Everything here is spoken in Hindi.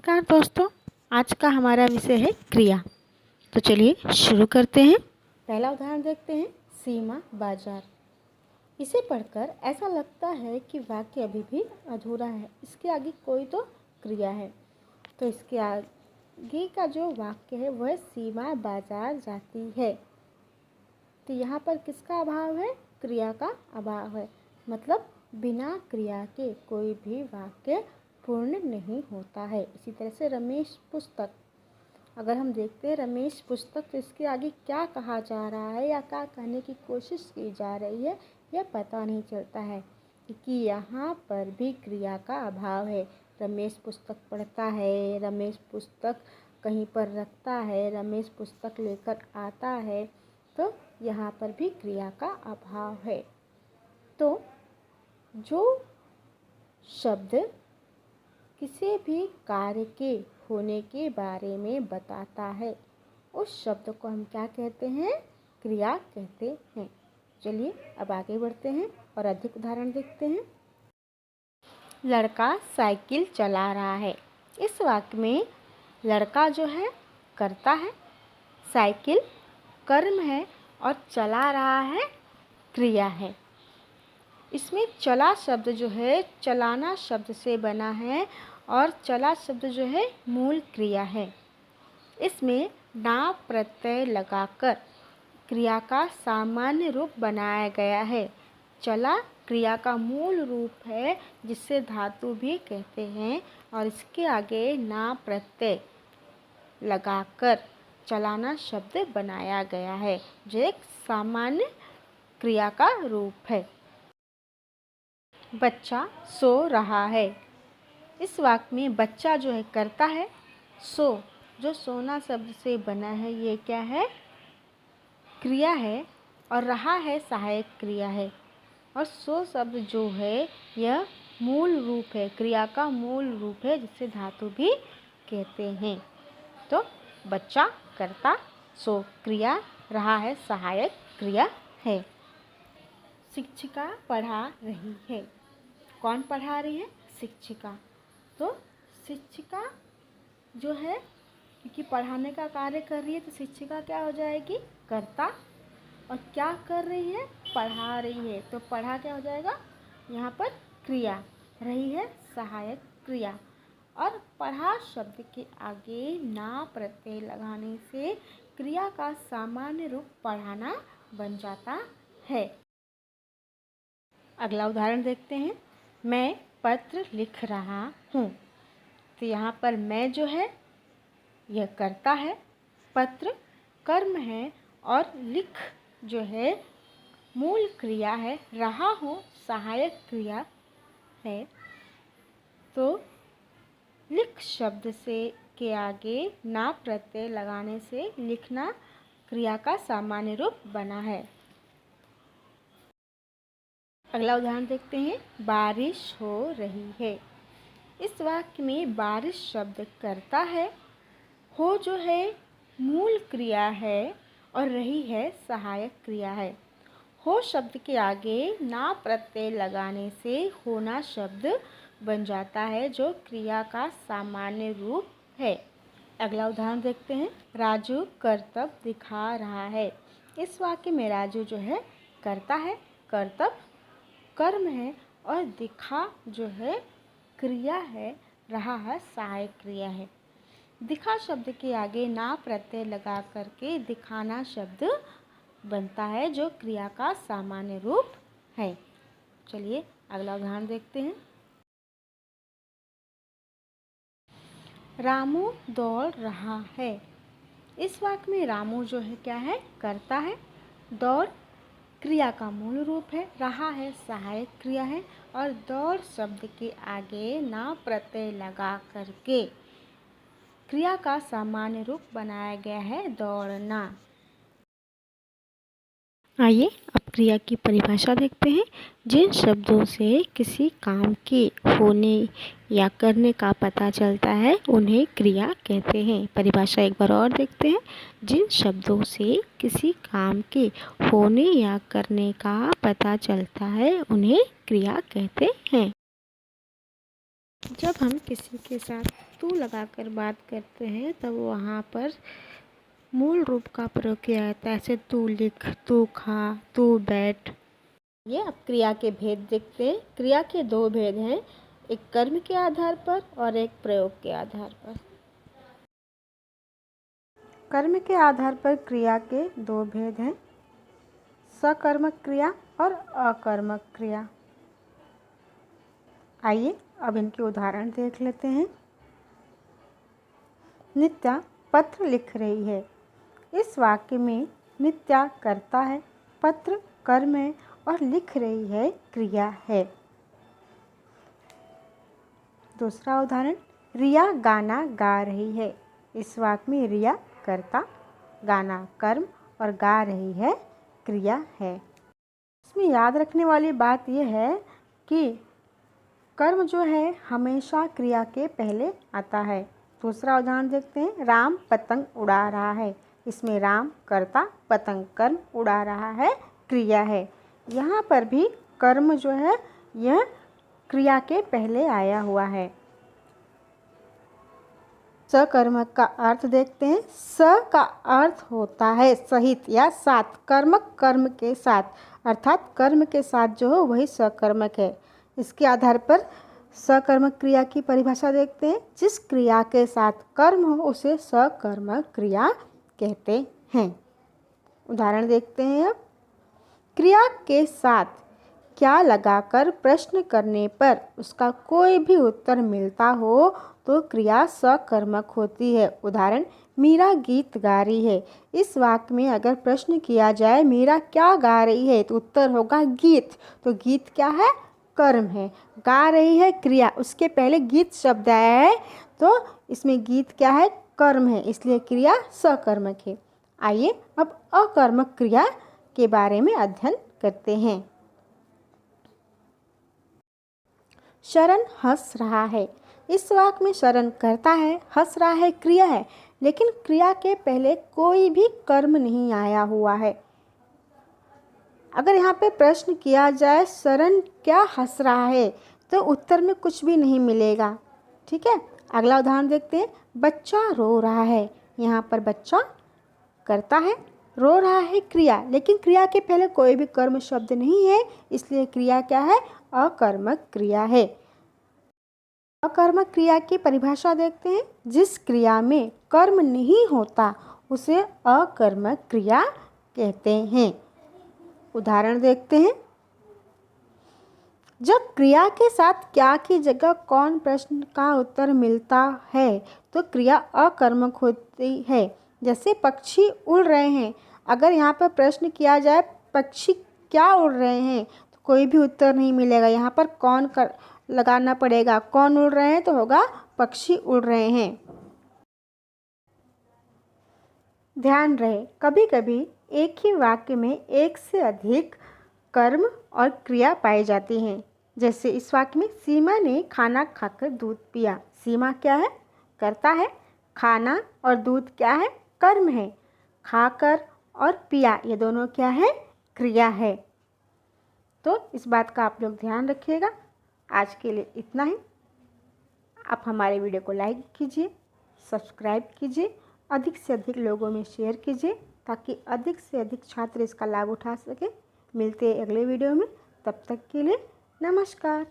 नमस्कार दोस्तों, आज का हमारा विषय है क्रिया। तो चलिए शुरू करते हैं। पहला उदाहरण देखते हैं, सीमा बाजार। इसे पढ़कर ऐसा लगता है कि वाक्य अभी भी अधूरा है, इसके आगे कोई तो क्रिया है। तो इसके आगे का जो वाक्य है वह सीमा बाजार जाती है। तो यहाँ पर किसका अभाव है? क्रिया का अभाव है। मतलब बिना क्रिया के कोई भी वाक्य पूर्ण नहीं होता है। इसी तरह से रमेश पुस्तक, अगर हम देखते हैं रमेश पुस्तक, तो इसके आगे क्या कहा जा रहा है या क्या कहने की कोशिश की जा रही है यह पता नहीं चलता है, क्योंकि यहाँ पर भी क्रिया का अभाव है। रमेश पुस्तक पढ़ता है, रमेश पुस्तक कहीं पर रखता है, रमेश पुस्तक लेकर आता है, तो यहाँ पर भी क्रिया का अभाव है। तो जो शब्द किसी भी कार्य के होने के बारे में बताता है उस शब्द को हम क्या कहते हैं? क्रिया कहते हैं। चलिए अब आगे बढ़ते हैं और अधिक उदाहरण देखते हैं। लड़का साइकिल चला रहा है। इस वाक्य में लड़का जो है कर्ता है, साइकिल कर्म है और चला रहा है क्रिया है। इसमें चला शब्द जो है चलाना शब्द से बना है और चला शब्द जो है मूल क्रिया है। इसमें ना प्रत्यय लगाकर क्रिया का सामान्य रूप बनाया गया है। चला क्रिया का मूल रूप है जिसे धातु भी कहते हैं और इसके आगे ना प्रत्यय लगाकर चलाना शब्द बनाया गया है जो एक सामान्य क्रिया का रूप है। बच्चा सो रहा है। इस वाक्य में बच्चा जो है करता है, सो जो सोना शब्द से बना है ये क्या है? क्रिया है और रहा है सहायक क्रिया है। और सो शब्द जो है यह मूल रूप है, क्रिया का मूल रूप है जिसे धातु भी कहते हैं। तो बच्चा करता, सो क्रिया, रहा है सहायक क्रिया है। शिक्षिका पढ़ा रही है। कौन पढ़ा रही है? शिक्षिका। तो शिक्षिका जो है क्योंकि पढ़ाने का कार्य कर रही है तो शिक्षिका क्या हो जाएगी? कर्ता। और क्या कर रही है? पढ़ा रही है। तो पढ़ा क्या हो जाएगा? यहाँ पर क्रिया, रही है सहायक क्रिया। और पढ़ा शब्द के आगे ना प्रत्यय लगाने से क्रिया का सामान्य रूप पढ़ाना बन जाता है। अगला उदाहरण देखते हैं। मैं पत्र लिख रहा हूँ। तो यहाँ पर मैं जो है यह करता है, पत्र कर्म है और लिख जो है मूल क्रिया है, रहा हूँ सहायक क्रिया है। तो लिख शब्द से के आगे ना प्रत्यय लगाने से लिखना क्रिया का सामान्य रूप बना है। अगला उदाहरण देखते हैं। बारिश हो रही है। इस वाक्य में बारिश शब्द करता है, हो जो है मूल क्रिया है और रही है सहायक क्रिया है। हो शब्द के आगे ना प्रत्यय लगाने से होना शब्द बन जाता है जो क्रिया का सामान्य रूप है। अगला उदाहरण देखते हैं। राजू कर्तव्य दिखा रहा है। इस वाक्य में राजू जो है करता है, कर्तव्य कर्म है और दिखा जो है क्रिया है, रहा है सहायक क्रिया है। दिखा शब्द के आगे ना प्रत्यय लगा करके दिखाना शब्द बनता है जो क्रिया का सामान्य रूप है। चलिए अगला उदाहरण देखते हैं। रामू दौड़ रहा है। इस वाक्य में रामू जो है क्या है? करता है, दौड़ क्रिया का मूल रूप है, रहा है सहायक क्रिया है और दौड़ शब्द के आगे ना प्रत्यय लगा करके क्रिया का सामान्य रूप बनाया गया है, दौड़ना। आइए अब क्रिया की परिभाषा देखते हैं। जिन शब्दों से किसी काम के होने या करने का पता चलता है उन्हें क्रिया कहते हैं। परिभाषा एक बार और देखते हैं। जिन शब्दों से किसी काम के होने या करने का पता चलता है उन्हें क्रिया कहते हैं। जब हम किसी के साथ तू लगाकर बात करते हैं तब वहाँ पर मूल रूप का प्रयोग किया जाता है। ऐसे तू लिख, तू खा, तू बैठ। ये अब क्रिया के भेद देखते हैं। क्रिया के दो भेद हैं, एक कर्म के आधार पर और एक प्रयोग के आधार पर। कर्म के आधार पर क्रिया के दो भेद हैं, सकर्मक क्रिया और अकर्मक क्रिया। आइए अब इनके उदाहरण देख लेते हैं। नित्या पत्र लिख रही है। इस वाक्य में नित्या कर्ता है, पत्र कर्म है और लिख रही है क्रिया है। दूसरा उदाहरण, रिया गाना गा रही है। इस वाक्य में रिया कर्ता, गाना कर्म और गा रही है क्रिया है। इसमें याद रखने वाली बात यह है कि कर्म जो है हमेशा क्रिया के पहले आता है। दूसरा उदाहरण देखते हैं, राम पतंग उड़ा रहा है। इसमें राम कर्ता, पतंग कर्म, उड़ा रहा है क्रिया है। यहाँ पर भी कर्म जो है यह क्रिया के पहले आया हुआ है। सकर्मक का अर्थ देखते हैं। स का अर्थ होता है सहित या साथ, कर्मक कर्म के साथ, अर्थात कर्म के साथ जो हो वही सकर्मक है। इसके आधार पर सकर्मक क्रिया की परिभाषा देखते हैं। जिस क्रिया के साथ कर्म हो उसे सकर्मक क्रिया कहते हैं। उदाहरण देखते हैं अब। क्रिया के साथ क्या लगाकर प्रश्न करने पर उसका कोई भी उत्तर मिलता हो तो क्रिया सकर्मक होती है। उदाहरण, मीरा गीत गा रही है। इस वाक्य में अगर प्रश्न किया जाए मीरा क्या गा रही है तो उत्तर होगा गीत। तो गीत क्या है? कर्म है। गा रही है क्रिया, उसके पहले गीत शब्द आया है तो इसमें गीत क्या है? कर्म है, इसलिए क्रिया सकर्मक है। आइए अब अकर्मक क्रिया के बारे में अध्ययन करते हैं। शरण हंस रहा है। इस वाक्य में शरण करता है, हंस रहा है क्रिया है, लेकिन क्रिया के पहले कोई भी कर्म नहीं आया हुआ है। अगर यहाँ पे प्रश्न किया जाए शरण क्या हंस रहा है तो उत्तर में कुछ भी नहीं मिलेगा। ठीक है, अगला उदाहरण देखते हैं। बच्चा रो रहा है। यहाँ पर बच्चा करता है, रो रहा है क्रिया, लेकिन क्रिया के पहले कोई भी कर्म शब्द नहीं है, इसलिए क्रिया क्या है? अकर्मक क्रिया है। अकर्मक क्रिया की परिभाषा देखते हैं। जिस क्रिया में कर्म नहीं होता उसे अकर्मक क्रिया कहते हैं। उदाहरण देखते हैं। जब क्रिया के साथ क्या की जगह कौन प्रश्न का उत्तर मिलता है तो क्रिया अकर्मक होती है। जैसे पक्षी उड़ रहे हैं, अगर यहाँ पर प्रश्न किया जाए पक्षी क्या उड़ रहे हैं तो कोई भी उत्तर नहीं मिलेगा। यहाँ पर कौन लगाना पड़ेगा, कौन उड़ रहे हैं तो होगा पक्षी उड़ रहे हैं। ध्यान रहे, कभी कभी एक ही वाक्य में एक से अधिक कर्म और क्रिया पाई जाती हैं। जैसे इस वाक्य में सीमा ने खाना खाकर दूध पिया। सीमा क्या है? करता है। खाना और दूध क्या है? कर्म है। खाकर और पिया ये दोनों क्या है? क्रिया है। तो इस बात का आप लोग ध्यान रखिएगा। आज के लिए इतना ही। आप हमारे वीडियो को लाइक कीजिए, सब्सक्राइब कीजिए, अधिक से अधिक लोगों में शेयर कीजिए ताकि अधिक से अधिक छात्र इसका लाभ उठा सके। मिलते हैं अगले वीडियो में, तब तक के लिए नमस्कार।